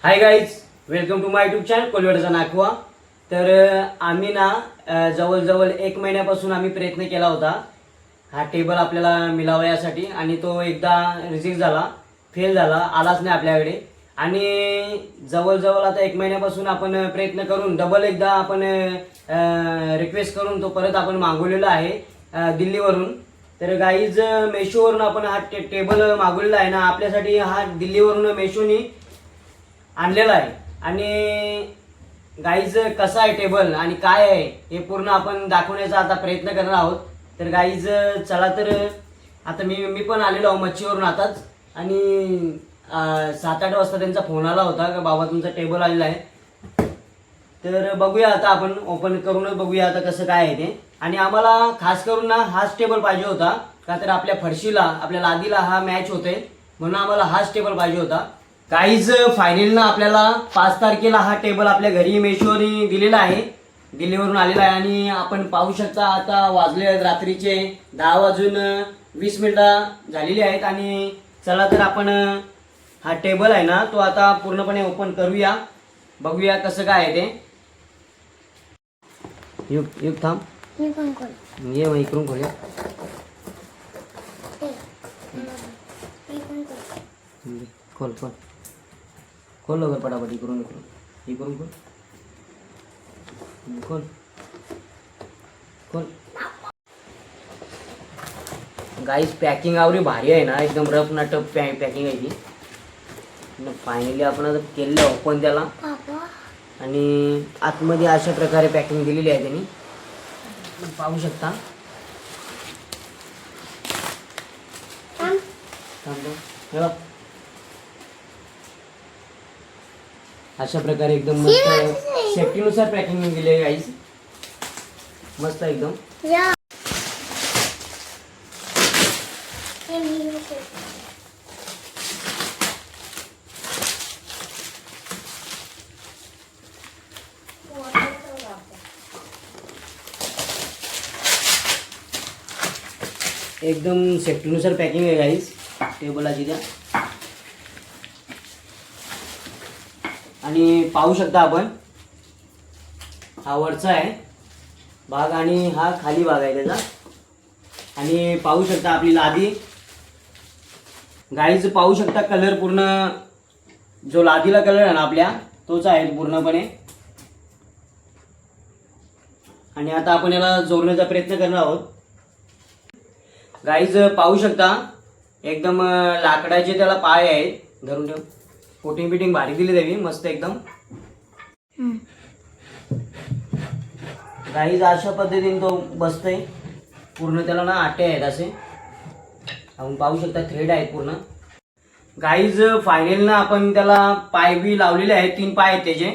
High guys, welcome to my YouTube channel कोलवडचा नाखवा। तर आम्ही ना जवळजवळ 1 महिन्यापासून आम्ही प्रयत्न केला होता हा टेबल आपल्याला मिळावा यासाठी, आणि तो एकदा रिजेक्ट झाला, फेल झाला, आलाच नाही आपल्याकडे। आणि जवळजवळ आता 1 महिन्यापासून आपण प्रयत्न करून डबल एकदा आपण रिक्वेस्ट करून तो परत आपण मागवलेला आहे दिल्लीवरून। तर गाईज मेशोवरून आपण हा टेबल मागवलेला आहे ना आपल्यासाठी। हा दिल्लीवरून मेशोनी आणलेला आहे। आणि गाईज कसा आहे टेबल आणि काय आहे हे पूर्ण आपण दाखवण्याचा आता प्रयत्न करणार आहोत। तर गाईज चला, तर आता मी पण आलेलो आहो मच्छीवरून आताच, आणि 7-8 वाजता त्यांचा फोन आला होता का बाबा तुमचा टेबल आलेला आहे। तर बघूया आता आपण ओपन करूनच बघूया आता कसं काय आहे ते। आणि आम्हाला खास करून ना हाच टेबल पाहिजे होता, का तर आपल्या फरशीला आपल्या लादीला हा मॅच होते, म्हणून आम्हाला हाच टेबल पाहिजे होता। गाईज फायनल ना आपल्याला 5 तारखेला हा टेबल आपल्या घरी मेशोनी दिलेला आहे, दिल्लीवरून आलेला आहे। आणि आपण पाहू शकता आता वाजले आहेत रात्रीचे 10:20 झालेली आहेत। आणि चला तर आपण हा टेबल आहे ना तो आता पूर्णपणे ओपन करूया, बघूया कसं काय आहे ते। युग थांब, ये मग इकडून खोलूया। खोल खोल खोल लवकर पटापट, इकडून खोल खोल। गाईस पॅकिंग आवरी भारी आहे ना, एकदम रफ ना टफ पॅकिंग आहे ती। फायनली आपण आता केलं ओपन त्याला, आणि आतमध्ये अशा प्रकारे पॅकिंग दिलेली आहे त्यांनी, पाहू शकता। अशा प्रकारे एकदम मस्त सेफ्टीनुसार पॅकिंग दिली आहे गाईस, मस्त एकदम। एकदम सेफ्टीनुसार पॅकिंग आहे गाईस टेबलाची त्या। आणि पाहू शकता आपण हा वरचा आहे भाग आणि हा खाली भाग आहे त्याचा। आणि पाहू शकता आपली लादी गाईज, पाहू शकता कलर पूर्ण जो लादीला कलर आहे ना आपल्या तोच आहे पूर्णपणे। आणि आता आपण याला जोडण्याचा प्रयत्न करणार आहोत। गाईज पाहू शकता एकदम लाकडाचे त्याला पाय आहेत, धरून ठेव। कोटिंग बिटिंग भारी दिली त्यावी, मस्त एकदम। गाईज अशा पद्धतीने तो बसतोय पूर्ण, त्याला ना आटे आहेत असे, आपण पाहू शकता थ्रेड आहेत पूर्ण। गाईज फायनल ना आपण त्याला पाय बी लावलेले आहेत, 3 पाय आहेत त्याचे,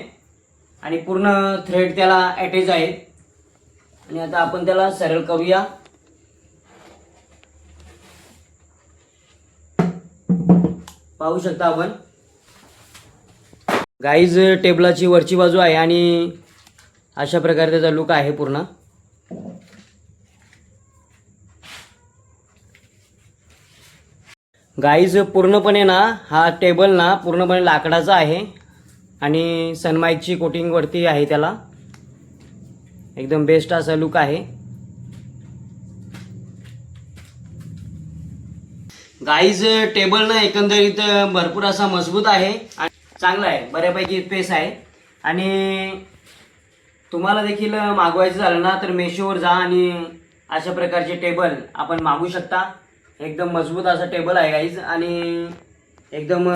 आणि पूर्ण थ्रेड त्याला अटॅच आहेत। आणि आता आपण त्याला सरळ करूया। पाहू शकता आपण गाईज टेबलाची वरची बाजू आहे, आणि अशा प्रकारे त्याचा लुक आहे पूर्ण। गाईज पूर्णपणे ना हा टेबल ना पूर्णपणे लाकडाचा आहे, आणि सनमाईकची कोटिंग वरती आहे त्याला, एकदम बेस्ट असा लुक आहे। गाईज टेबल ना एकंदरीत भरपूर असा मजबूत आहे आणि चांगला आहे, बऱ्यापैकी स्पेस आहे। आणि तुम्हाला देखील मागवायचं झालं ना तर मेशोवर जा आणि अशा प्रकारचे टेबल आपण मागवू शकता। एकदम मजबूत असा टेबल आहे गाईज, आणि एकदम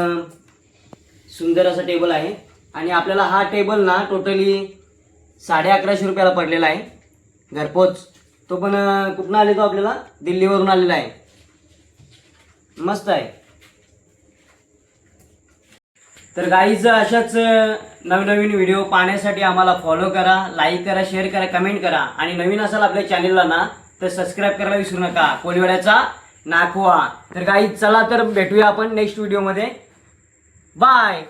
सुंदर असा टेबल आहे। आणि आपल्याला हा टेबल ना टोटली 1150 रुपयाला पडलेला आहे घरपोच। तो पण कुठून आले, तो आपल्याला दिल्लीवरून आलेला आहे, मस्त आहे। तर गाईज अशाच नवनवीन व्हिडिओ पाहण्यासाठी आम्हाला फॉलो करा, लाईक करा, शेअर करा, कमेंट करा। आणि नवीन असाल आपल्या चॅनलला ना तर सबस्क्राईब करायला विसरू नका, कोलवड्याचा नाखवा। तर गाईज चला तर भेटूया आपण नेक्स्ट व्हिडिओमध्ये, बाय।